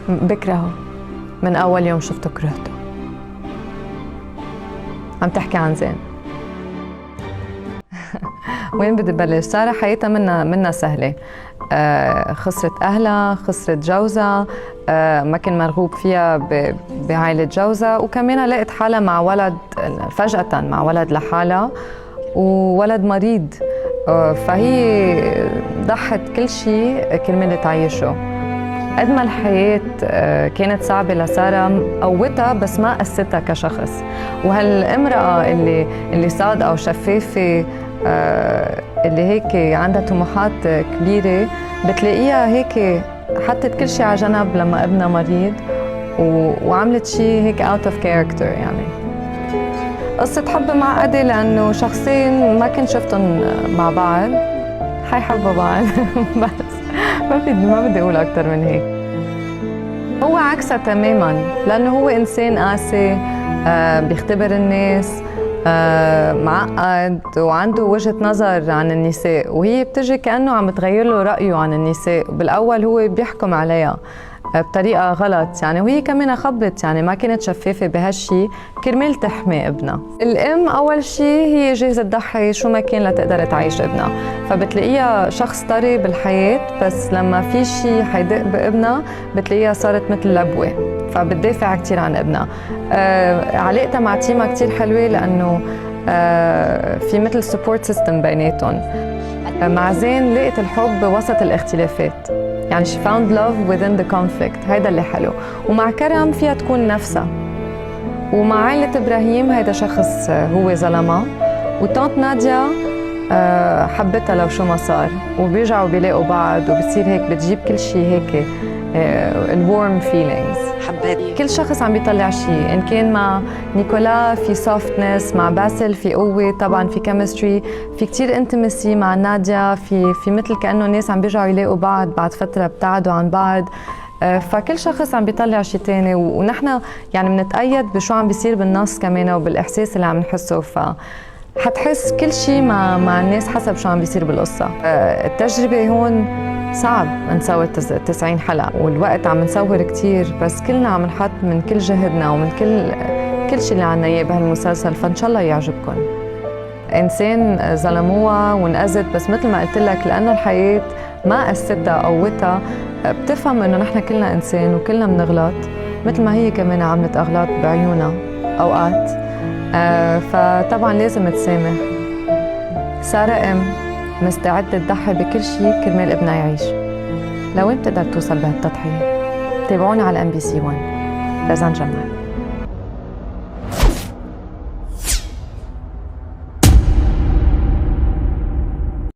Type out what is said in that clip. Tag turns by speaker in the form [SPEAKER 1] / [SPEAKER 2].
[SPEAKER 1] بكرهه من أول يوم شفته كرهته. عم تحكي عن زين. وين بدي بلش؟ سارة حياتها منا سهلة. خسرت أهلها، خسرت جوزها، ما كان مرغوب فيها بعائلة جوزها، وكمان لقت حالها مع ولد فجأة، مع ولد لحالها وولد مريض. فهي ضحت كل شيء كرمال تعيشه. قد ما الحياة كانت صعبة لسارة قوتها بس ما قستها كشخص. وهالامرأة اللي صادقة وشفافة، اللي هيك عندها طموحات كبيرة، بتلاقيها هيك حطت كل شيء على جنب لما ابنها مريض وعملت شيء هيك out of character. يعني قصة حب معقدة لأنه شخصين ما كنت شفتهم مع بعض حيحبوا بعض بس ما بدي أقول أكتر من هيك. هو عكسها تماماً، لأنه هو إنسان قاسي، بيختبر الناس، معقد وعنده وجهة نظر عن النساء، وهي بتجي كأنه عم تغير له رأيه عن النساء. بالأول هو بيحكم عليها بطريقة غلط يعني، وهي كمان خبت يعني ما كانت شفافة بهالشي كرمال تحمي ابنها. الأم أول شي هي جاهزة تضحي شو ما كان لتقدر تعيش ابنها، فبتلاقيها شخص طري بالحياة، بس لما في شي حيدق بابنها بتلاقيها صارت مثل لبوة، فبتدافع كتير عن ابنها. علاقتها مع تيما كتير حلوة لأنه في مثل سبورت سيستم بيناتهم. مع زين لقت الحب وسط الاختلافات، يعني she found love within the conflict، هيدا اللي حلو. ومع كرم فيها تكون نفسها. ومع عائلة إبراهيم هيدا شخص هو ظلمها، وطنط نادية حبتها لو شو ما صار، وبيرجعوا بيلاقوا بعض وبتصير هيك بتجيب كل شيء هيك الورم فيلينجز. حبيت كل شخص عم بيطلع شيء، إن كان مع نيكولا في softness، مع باسل في قوة، طبعا في chemistry، في كتير intimacy مع نادية، في مثل كأنه الناس عم بيرجعوا يلاقوا بعض بعد فترة ابتعدوا عن بعض. فكل شخص عم بيطلع شيء تاني، ونحن يعني بنتأيد بشو عم بيصير بالنص كمان وبالإحساس اللي عم نحسه. حتحس كل شيء مع الناس حسب شو عم بيصير بالقصة. التجربة هون صعب نصور 90 حلقة، والوقت عم نصور كتير، بس كلنا عم نحط من كل جهدنا ومن كل شيء اللي عنا اياه بهالمسلسل، فان شاء الله يعجبكم. انسان ظلموها وانأذت، بس مثل ما قلت لك لانه الحياة ما قستها قوتها، بتفهم انه نحن كلنا انسان وكلنا بنغلط، مثل ما هي كمان عملت اغلاط بعيونها اوقات. فطبعا لازم تسامح. سارة ام مستعدة تضحي بكل شيء كرمال ابنها يعيش. لوين بتقدر توصل بهالتضحية؟ تابعونا على MBC1. رزان جمال.